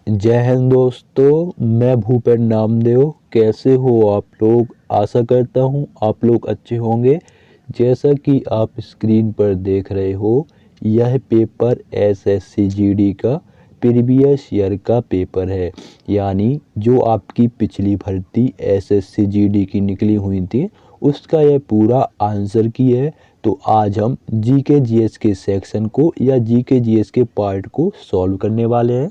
जय हिंद दोस्तों, मैं भूपेन नामदेव। कैसे हो आप लोग? आशा करता हूँ आप लोग अच्छे होंगे। जैसा कि आप स्क्रीन पर देख रहे हो, यह पेपर एसएससी जीडी का प्रीवियस ईयर का पेपर है। यानी जो आपकी पिछली भर्ती एसएससी जीडी की निकली हुई थी, उसका यह पूरा आंसर की है। तो आज हम जीके जीएस के सेक्शन को या जीके जीएस के पार्ट को सॉल्व करने वाले हैं।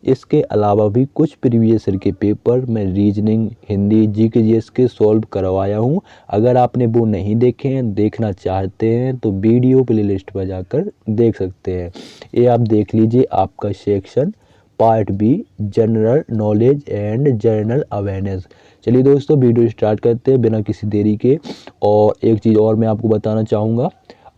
इसके अलावा भी कुछ प्रीवियस ईयर के पेपर मैं रीजनिंग, हिंदी, जीके जीएस के सॉल्व करवाया हूँ। अगर आपने वो नहीं देखे हैं, देखना चाहते हैं, तो वीडियो प्लेलिस्ट पर जाकर देख सकते हैं। ये आप देख लीजिए, आपका section part B, general knowledge and general awareness. चलिए दोस्तों, वीडियो स्टार्ट करते हैं बिना किसी देरी के। और एक चीज़ और मैं आपको बताना चाहूँगा,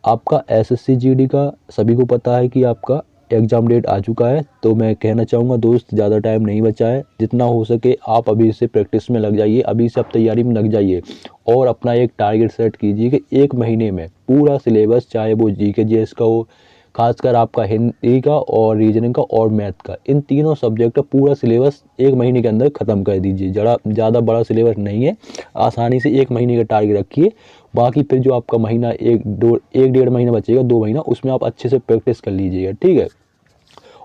आपका एसएससी जीडी का सभी को पता है कि आपका एग्ज़ाम डेट आ चुका है। तो मैं कहना चाहूँगा दोस्त, ज़्यादा टाइम नहीं बचा है। जितना हो सके आप अभी से प्रैक्टिस में लग जाइए, अभी से आप तैयारी में लग जाइए। और अपना एक टारगेट सेट कीजिए कि एक महीने में पूरा सिलेबस, चाहे वो जीके जीएस का हो, खासकर आपका हिंदी का और रीजनिंग का और मैथ का, इन तीनों सब्जेक्ट का पूरा सिलेबस एक महीने के अंदर ख़त्म कर दीजिए। ज़्यादा बड़ा सिलेबस नहीं है, आसानी से एक महीने का टारगेट रखिए। बाकी फिर जो आपका महीना एक डेढ़ महीना बचेगा, 2 महीना, उसमें आप अच्छे से प्रैक्टिस कर लीजिएगा, ठीक है।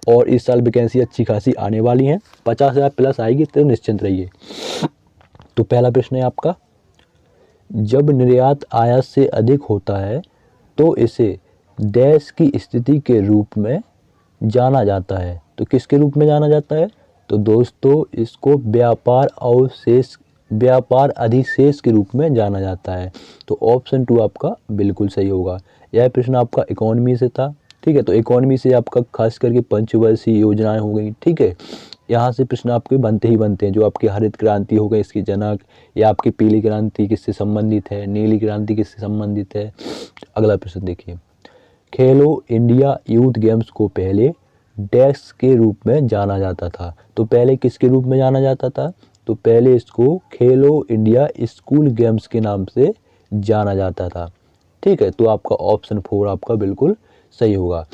और इस साल वैकेंसी अच्छी खासी आने वाली हैं, 50,000 प्लस आएगी, तो निश्चिंत रहिए। तो पहला प्रश्न है आपका, जब निर्यात आयात से अधिक होता है तो इसे देश की स्थिति के रूप में जाना जाता है। तो किसके रूप में जाना जाता है? तो दोस्तों, इसको व्यापार अधिशेष के रूप में जाना जाता है। तो ऑप्शन 2 आपका बिल्कुल सही होगा। यह प्रश्न आपका इकोनॉमी से था, ठीक है। तो इकोनॉमी से आपका खास करके पंचवर्षीय योजनाएं हो गई, ठीक है। यहाँ से प्रश्न आपके बनते ही बनते हैं। जो आपकी हरित क्रांति हो गई, इसकी जनक, या आपकी पीली क्रांति किससे संबंधित है, नीली क्रांति किससे संबंधित है। अगला प्रश्न देखिए, खेलो इंडिया यूथ गेम्स को पहले डैश के रूप में जाना जाता था। तो पहले किसके रूप में जाना जाता था? तो पहले इसको खेलो इंडिया स्कूल गेम्स के नाम से जाना जाता था, ठीक है। तो आपका ऑप्शन 4 आपका बिल्कुल सही होगा।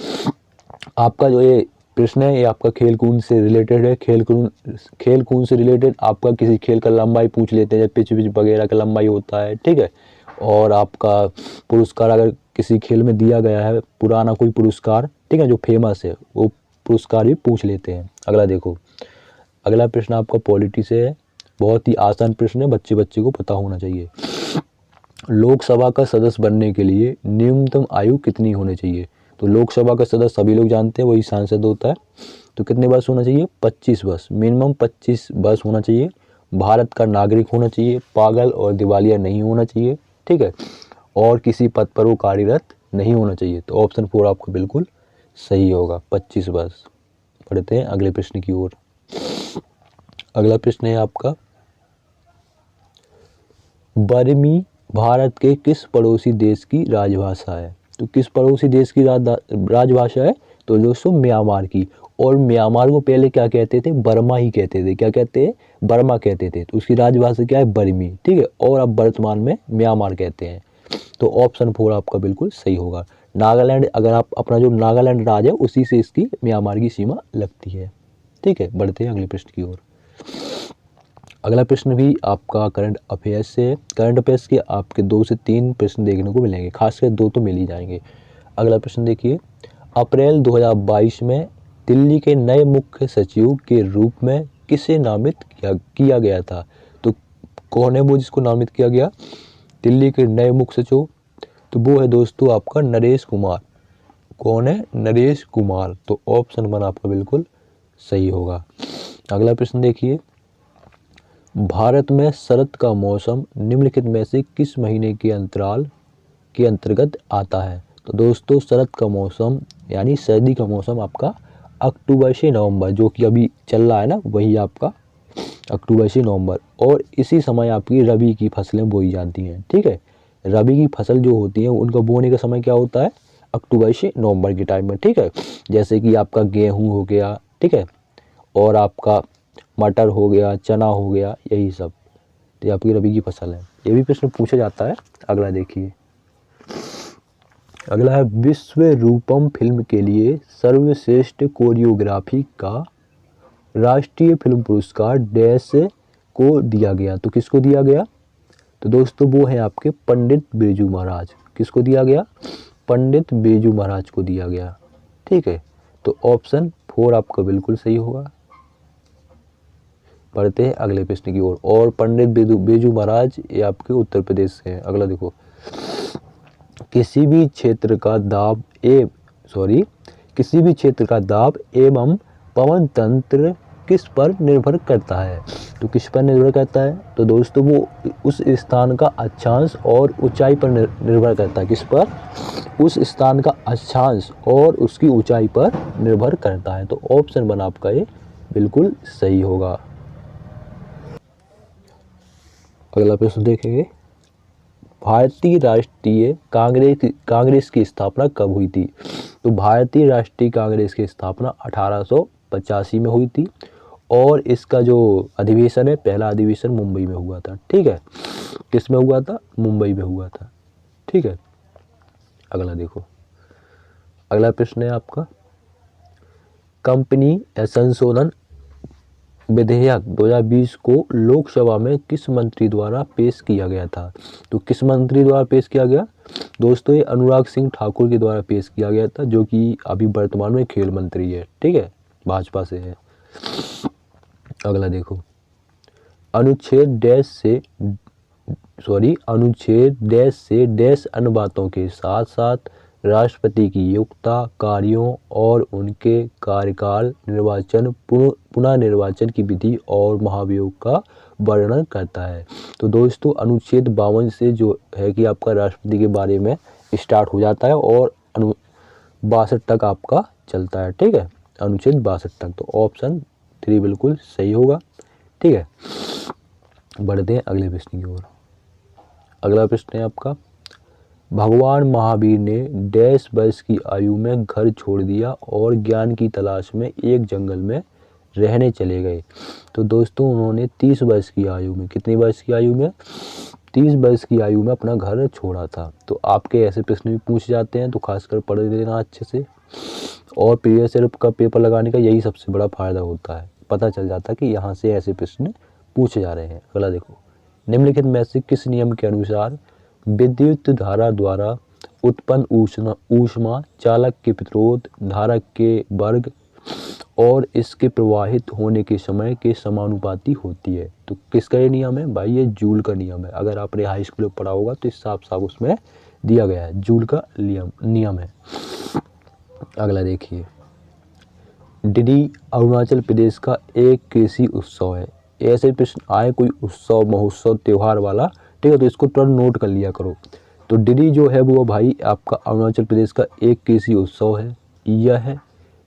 आपका जो ये प्रश्न है, ये आपका खेल कूद से रिलेटेड है। खेल कूद से रिलेटेड आपका किसी खेल का लंबाई पूछ लेते हैं, जब पिच वगैरह का लंबाई होता है, ठीक है। और आपका पुरस्कार अगर किसी खेल में दिया गया है, पुराना कोई पुरस्कार, ठीक है, जो फेमस है, वो पुरस्कार भी पूछ लेते हैं। अगला देखो, अगला प्रश्न आपका पॉलिटी से है। बहुत ही आसान प्रश्न है, बच्चे को पता होना चाहिए। लोकसभा का सदस्य बनने के लिए न्यूनतम आयु कितनी होनी चाहिए? तो लोकसभा का सदस्य सभी लोग जानते हैं, वही सांसद होता है। तो कितने वर्ष होना चाहिए? 25 वर्ष, मिनिमम 25 वर्ष होना चाहिए। भारत का नागरिक होना चाहिए, पागल और दिवालिया नहीं होना चाहिए, ठीक है। और किसी पद पर वो कार्यरत नहीं होना चाहिए। तो ऑप्शन 4 आपको बिल्कुल सही होगा, 25 वर्ष। पढ़ते हैं अगले प्रश्न की ओर। अगला प्रश्न है आपका, बर्मी भारत के किस पड़ोसी देश की राजभाषा है? तो किस पड़ोसी देश की राजभाषा है? तो दोस्तों, म्यांमार की। और म्यांमार को पहले क्या कहते थे? बर्मा ही कहते थे। क्या कहते हैं? बर्मा कहते थे। तो उसकी राजभाषा क्या है? बर्मी, ठीक है। और अब वर्तमान में म्यांमार कहते हैं। तो ऑप्शन 4 आपका बिल्कुल सही होगा। नागालैंड, अगर आप अपना जो नागालैंड राज्य है, उसी से इसकी म्यांमार की सीमा लगती है, ठीक है। बढ़ते हैं अगले प्रश्न की ओर। अगला प्रश्न भी आपका करंट अफेयर्स से है। करंट अफेयर्स के आपके 2 से 3 प्रश्न देखने को मिलेंगे, खासकर 2 तो मिल ही जाएंगे। अगला प्रश्न देखिए, अप्रैल 2022 में दिल्ली के नए मुख्य सचिव के रूप में किसे नामित किया गया था? तो कौन है वो जिसको नामित किया गया दिल्ली के नए मुख्य सचिव? तो वो है दोस्तों आपका नरेश कुमार। कौन है? नरेश कुमार। तो ऑप्शन 1 आपका बिल्कुल सही होगा। अगला प्रश्न देखिए, भारत में शरद का मौसम निम्नलिखित में से किस महीने के अंतराल के अंतर्गत आता है? तो दोस्तों, शरद का मौसम यानी सर्दी का मौसम आपका अक्टूबर से नवंबर, जो कि अभी चल रहा है ना, वही आपका अक्टूबर से नवंबर। और इसी समय आपकी रबी की फसलें बोई जाती हैं, ठीक है। रबी की फसल जो होती है, उनका बोने का समय क्या होता है? अक्टूबर से नवंबर के टाइम में, ठीक है। जैसे कि आपका गेहूँ हो गया, ठीक है, और आपका मटर हो गया, चना हो गया, यही सब। तो ये आपकी रबी की फसल है। ये भी प्रश्न पूछा जाता है। अगला देखिए, अगला है, विश्व रूपम फिल्म के लिए सर्वश्रेष्ठ कोरियोग्राफी का राष्ट्रीय फिल्म पुरस्कार डैश को दिया गया। तो किसको दिया गया? तो दोस्तों वो है आपके पंडित बिरजू महाराज। किसको दिया गया? पंडित बिरजू महाराज को दिया गया। ठीक है, तो ऑप्शन 4 आपका बिल्कुल सही होगा। बढ़ते हैं अगले प्रश्न की ओर। और पंडित बिरजू महाराज ये आपके उत्तर प्रदेश से हैं। अगला देखो, किसी भी क्षेत्र का दाब एवं पवन तंत्र किस पर निर्भर करता है? तो किस पर निर्भर करता है? तो दोस्तों वो उस स्थान का अक्षांश और ऊंचाई पर निर्भर करता है। किस पर? उस स्थान का अक्षांश और उसकी ऊंचाई पर निर्भर करता है। तो ऑप्शन 1 आपका ये बिल्कुल सही होगा। अगला प्रश्न देखेंगे, भारतीय राष्ट्रीय कांग्रेस की स्थापना कब हुई थी? तो भारतीय राष्ट्रीय कांग्रेस की स्थापना 1885 में हुई थी और इसका जो अधिवेशन है, पहला अधिवेशन मुंबई में हुआ था। ठीक है, किस में हुआ था? मुंबई में हुआ था। ठीक है, अगला देखो, अगला प्रश्न है आपका, कंपनी संशोधन विधेयक 2020 को लोकसभा में किस मंत्री द्वारा पेश किया गया था? तो किस मंत्री द्वारा पेश किया गया? दोस्तों ये अनुराग सिंह ठाकुर के द्वारा पेश किया गया था, जो कि अभी वर्तमान में खेल मंत्री है। ठीक है, भाजपा से है। अगला देखो, अनुच्छेद डैश से डैश अन्य बातों के साथ साथ राष्ट्रपति की योग्यता, कार्यों और उनके कार्यकाल, निर्वाचन, पुनः निर्वाचन की विधि और महाभियोग का वर्णन करता है। तो दोस्तों अनुच्छेद 52 से जो है कि आपका राष्ट्रपति के बारे में स्टार्ट हो जाता है और 62 तक आपका चलता है। ठीक है, अनुच्छेद 62 तक। तो ऑप्शन 3 बिल्कुल सही होगा। ठीक है, बढ़ते हैं अगले प्रश्न की ओर। अगला प्रश्न है आपका, भगवान महावीर ने डैश वर्ष की आयु में घर छोड़ दिया और ज्ञान की तलाश में एक जंगल में रहने चले गए। तो दोस्तों उन्होंने 30 वर्ष की आयु में, कितनी वर्ष की आयु में? 30 वर्ष की आयु में अपना घर छोड़ा था। तो आपके ऐसे प्रश्न भी पूछे जाते हैं, तो खासकर पढ़ लेना अच्छे से। और प्रीवियस ईयर का पेपर लगाने का यही सबसे बड़ा फायदा होता है, पता चल जाता है कि यहाँ से ऐसे प्रश्न पूछे जा रहे हैं। अगला देखो, निम्नलिखित में से किस नियम के अनुसार विद्युत धारा द्वारा उत्पन्न ऊष्मा चालक के प्रतिरोध, धारक के वर्ग और इसके प्रवाहित होने के समय के समानुपाती होती है? तो किसका ये नियम है भाई? ये जूल का नियम है। अगर आपने हाई स्कूल में पढ़ा होगा तो साफ साफ उसमें दिया गया है, जूल का नियम है। अगला देखिए, डिडी अरुणाचल प्रदेश का एक कृषि उत्सव है। ऐसे प्रश्न आए कोई उत्सव, महोत्सव, त्योहार वाला, ठीक है, तो इसको तुरंत नोट कर लिया करो। तो डिडी जो है वो भाई आपका अरुणाचल प्रदेश का एक कृषि उत्सव है। यह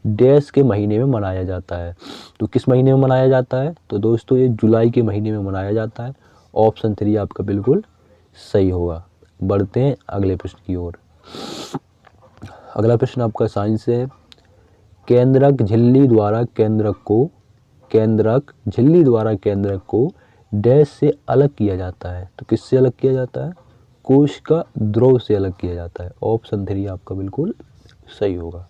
डैश के महीने में मनाया जाता है। तो किस महीने में मनाया जाता है? तो दोस्तों ये जुलाई के महीने में मनाया जाता है। ऑप्शन 3 आपका बिल्कुल सही होगा। बढ़ते हैं अगले प्रश्न की ओर। अगला प्रश्न आपका साइंस है, केंद्रक झिल्ली द्वारा केंद्रक को डैश से अलग किया जाता है। तो किससे अलग किया जाता है? कोशिका द्रव से अलग किया जाता है। ऑप्शन 3 आपका बिल्कुल सही होगा।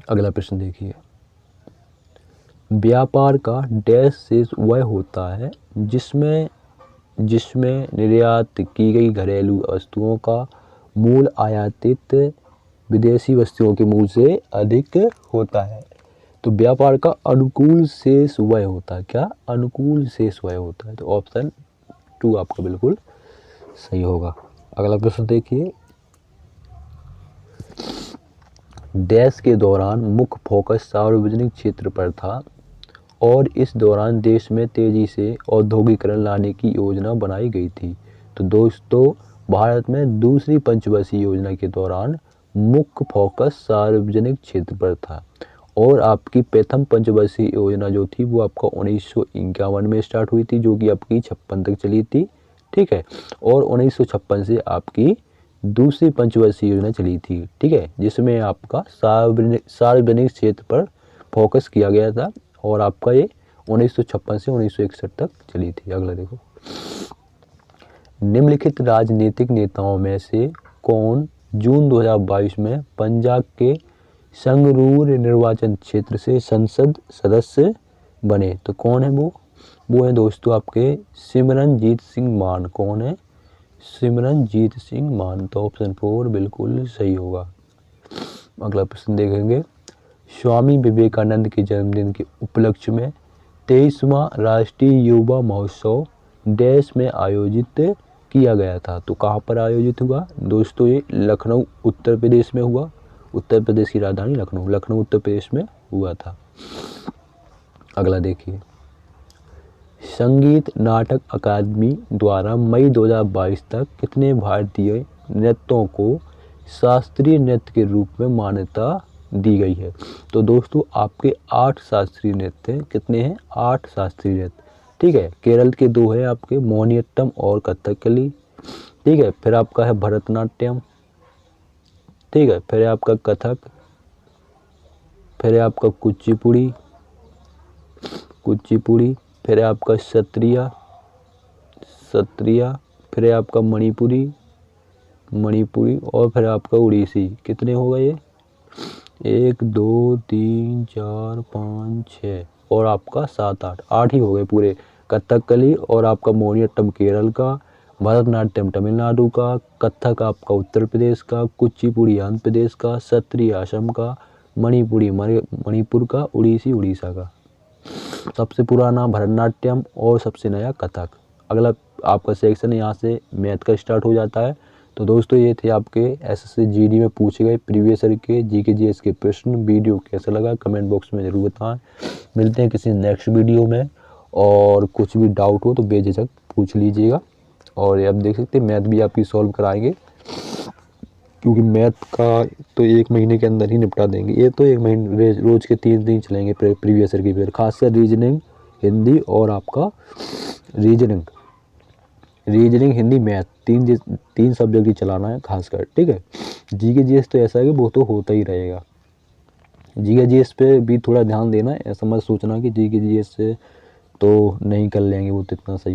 अगला प्रश्न देखिए, व्यापार का डैश शेष वह होता है जिसमें निर्यात की गई घरेलू वस्तुओं का मूल आयातित विदेशी वस्तुओं के मूल से अधिक होता है। तो व्यापार का अनुकूल शेष वह होता है। क्या? अनुकूल शेष वह होता है। तो ऑप्शन 2 आपका बिल्कुल सही होगा। अगला प्रश्न देखिए, डैश के दौरान मुख्य फोकस सार्वजनिक क्षेत्र पर था और इस दौरान देश में तेजी से औद्योगिकरण लाने की योजना बनाई गई थी। तो दोस्तों भारत में दूसरी पंचवर्षीय योजना के दौरान मुख्य फोकस सार्वजनिक क्षेत्र पर था और आपकी प्रथम पंचवर्षीय योजना जो थी वो आपका 1951 में स्टार्ट हुई थी, जो कि आपकी 56 तक चली थी। ठीक है, और 1956 से आपकी दूसरी पंचवर्षीय योजना चली थी। ठीक है, जिसमें आपका सार्वजनिक क्षेत्र पर फोकस किया गया था और आपका ये 1956 से 1961 तक चली थी। अगला देखो, निम्नलिखित राजनीतिक नेताओं में से कौन जून 2022 में पंजाब के संगरूर निर्वाचन क्षेत्र से संसद सदस्य बने। तो कौन है वो है दोस्तों आपके सिमरनजीत सिंह मान। कौन है? सिमरनजीत सिंह मान। तो ऑप्शन 4 बिल्कुल सही होगा। अगला प्रश्न देखेंगे। स्वामी विवेकानंद के जन्मदिन के उपलक्ष्य में 23वां राष्ट्रीय युवा महोत्सव देश में आयोजित किया गया था। तो कहाँ पर आयोजित हुआ दोस्तों? ये लखनऊ उत्तर प्रदेश में हुआ। उत्तर प्रदेश की राजधानी लखनऊ उत्तर प्रदेश में हुआ था। अगला देखिए। संगीत नाटक अकादमी द्वारा मई 2022 तक कितने भारतीय नृत्यों को शास्त्रीय नृत्य के रूप में मान्यता दी गई है? तो दोस्तों आपके 8 शास्त्रीय नृत्य हैं। कितने हैं? 8 शास्त्रीय नृत्य। ठीक है। केरल के 2 है आपके मोहिनीअट्टम और कथकली। ठीक है। फिर आपका है भरतनाट्यम। ठीक है। फिर है आपका कथक। फिर है आपका कुचिपुड़ी। फिर है आपका सत्रिया। फिर है आपका मणिपुरी और फिर आपका उड़ीसी। कितने हो गए? 1 2 3 4 5 6 और आपका 7 8 ही हो गए पूरे। कथकली और आपका मोहिनीअट्टम केरल का, भरतनाट्यम तमिलनाडु का, कथक आपका उत्तर प्रदेश का, कुचिपुड़ी आंध्र प्रदेश का, सत्रिया असम का, मणिपुरी मणिपुर का, उड़ीसी उड़ीसा का। सबसे पुराना भरतनाट्यम और सबसे नया कथक। अगला आपका सेक्शन यहाँ से मैथ का स्टार्ट हो जाता है। तो दोस्तों ये थे आपके एसएससी जीडी में पूछे गए प्रीवियस ईयर के जीके जीएस के प्रश्न। वीडियो कैसा लगा कमेंट बॉक्स में ज़रूर बताएं। मिलते हैं किसी नेक्स्ट वीडियो में, और कुछ भी डाउट हो तो बेझिझक पूछ लीजिएगा। और ये आप देख सकते हैं मैथ भी आपकी सॉल्व कराएंगे, क्योंकि मैथ का तो 1 महीने के अंदर ही निपटा देंगे। ये तो 1 महीने रोज़ के 3 दिन चलेंगे प्रीवियस ईयर की पेपर, खासकर रीजनिंग हिंदी और आपका रीजनिंग हिंदी मैथ 3 सब्जेक्ट ही चलाना है खासकर। ठीक है। जीके जीएस तो ऐसा है कि वो तो होता ही रहेगा। जीके जीएस पे भी थोड़ा ध्यान देना, ऐसा मत सोचना कि जीके जीएस से तो नहीं कर लेंगे वो तो इतना सही